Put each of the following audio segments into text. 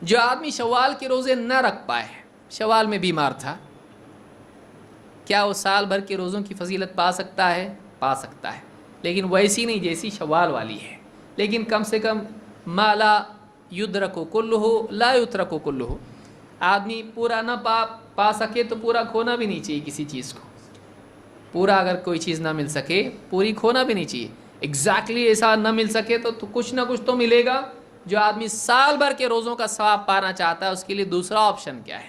جو آدمی شوال کے روزے نہ رکھ پائے، شوال میں بیمار تھا، کیا وہ سال بھر کے روزوں کی فضیلت پا سکتا ہے؟ پا سکتا ہے، لیکن ویسی نہیں جیسی شوال والی ہے۔ لیکن کم سے کم ما لا یدرکو کلہ لا یترکو کلہ، آدمی پورا نہ پا سکے تو پورا کھونا بھی نہیں چاہیے کسی چیز کو۔ پورا اگر کوئی چیز نہ مل سکے پوری کھونا بھی نہیں چاہیے، ایگزیکٹلی ایسا نہ مل سکے تو کچھ نہ کچھ تو ملے گا۔ جو آدمی سال بھر کے روزوں کا ثواب پانا چاہتا ہے اس کے لیے دوسرا آپشن کیا ہے؟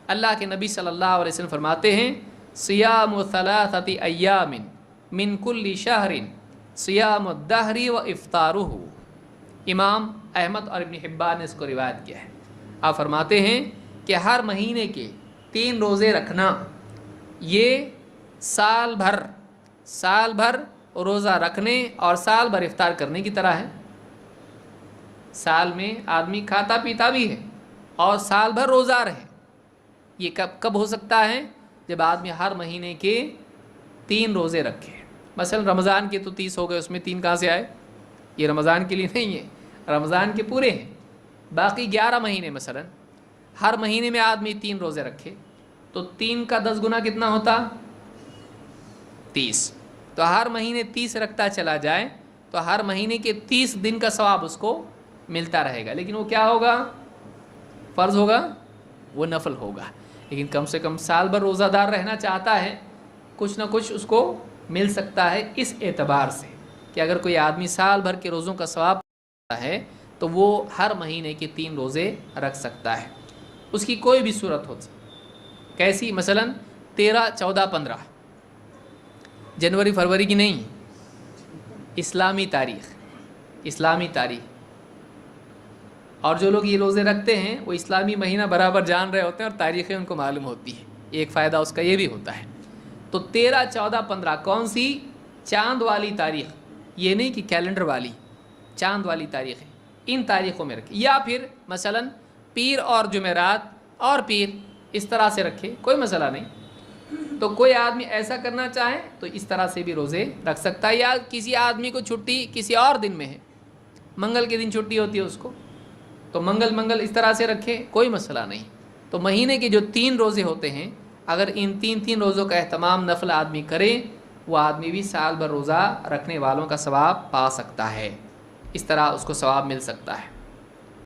اللہ کے نبی صلی اللہ علیہ وسلم فرماتے ہیں صیام ثلاثۃ ایام من کل شہر صیام الدہر و افطارہ۔ امام احمد اور ابن حبان نے اس کو روایت کیا ہے۔ آپ فرماتے ہیں کہ ہر مہینے کے 3 روزے رکھنا یہ سال بھر روزہ رکھنے اور سال بھر افطار کرنے کی طرح ہے۔ سال میں آدمی کھاتا پیتا بھی ہے اور سال بھر روزہ رہے، یہ کب ہو سکتا ہے؟ جب آدمی ہر مہینے کے 3 روزے رکھے۔ مثلا رمضان کے تو 30 ہو گئے، اس میں 3 کہاں سے آئے؟ یہ رمضان کے لیے نہیں ہے، رمضان کے پورے ہیں، باقی 11 مہینے مثلا ہر مہینے میں آدمی 3 روزے رکھے تو 3 کا 10 گنا کتنا ہوتا؟ 30۔ تو ہر مہینے 30 رکھتا چلا جائے تو ہر مہینے کے 30 دن کا ثواب اس کو ملتا رہے گا، لیکن وہ کیا ہوگا؟ فرض ہوگا، وہ نفل ہوگا۔ لیکن کم سے کم سال بھر روزہ دار رہنا چاہتا ہے، کچھ نہ کچھ اس کو مل سکتا ہے اس اعتبار سے کہ اگر کوئی آدمی سال بھر کے روزوں کا ثواب پاتا ہے تو وہ ہر مہینے کے 3 روزے رکھ سکتا ہے۔ اس کی کوئی بھی صورت ہو، کیسی؟ مثلا 13، 14، 15 جنوری فروری کی نہیں، اسلامی تاریخ۔ اور جو لوگ یہ روزے رکھتے ہیں وہ اسلامی مہینہ برابر جان رہے ہوتے ہیں اور تاریخیں ان کو معلوم ہوتی ہے، ایک فائدہ اس کا یہ بھی ہوتا ہے۔ تو 13، 14، 15 کون سی؟ چاند والی تاریخ، یہ نہیں کہ کیلنڈر والی، چاند والی تاریخیں، ان تاریخوں میں رکھے، یا پھر مثلا پیر اور جمعرات اور پیر، اس طرح سے رکھے، کوئی مسئلہ نہیں۔ تو کوئی آدمی ایسا کرنا چاہے تو اس طرح سے بھی روزے رکھ سکتا ہے، یا کسی آدمی کو چھٹی کسی اور دن میں ہے، منگل کے دن چھٹی ہوتی ہے اس کو، تو منگل اس طرح سے رکھے، کوئی مسئلہ نہیں۔ تو مہینے کے جو 3 روزے ہوتے ہیں، اگر ان 3 روزوں کا اہتمام نفل آدمی کرے، وہ آدمی بھی سال بھر روزہ رکھنے والوں کا ثواب پا سکتا ہے، اس طرح اس کو ثواب مل سکتا ہے۔